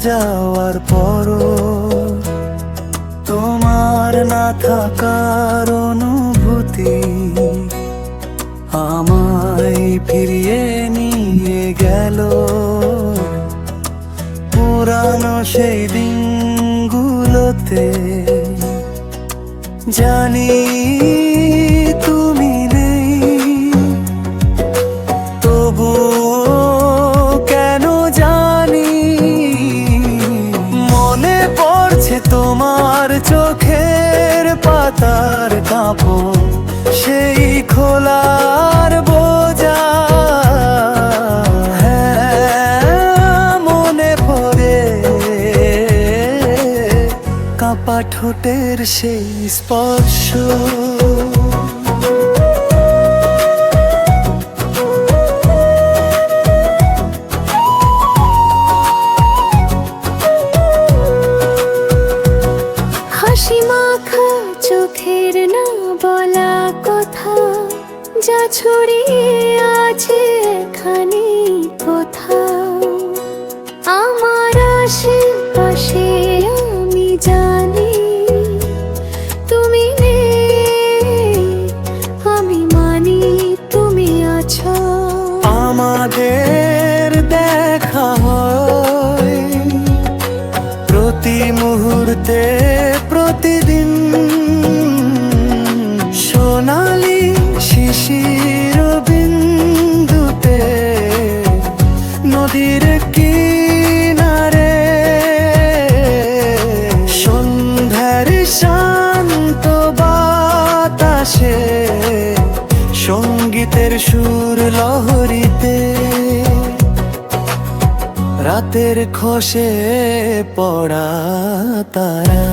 যাওয়ার পরও তোমার না থাকার অনুভূতি আমায় ফিরিয়ে নিয়ে গেল পুরানো সেই দিনগুলোতে। জানি তুমি নেই, তবুও কেন জানি মনে পড়ছে তোমার চোখের পাতার কাপড়, সেই খোলার বোঝা। হ্যাঁ, মনে পড়ে কাঁপা ঠোঁটের সেই স্পর্শ। হাসি মাখা চোখের না বলা কথা, যা ছড়িয়ে আছে এখানে কোথাও আমার আশেপাশে। আমি জানি তুমি নেই, আমি মানি তুমি আছো। আমাদের দেখা হয় প্রতি মুহূর্তে, প্রতিদিন। সোনালি শিশির বিন্দুতে, নদীর কিনারে, সন্ধ্যার শান্ত বাতাসে, সঙ্গীতের সুর লহরীতে, রাতের খসে পড়া তারা।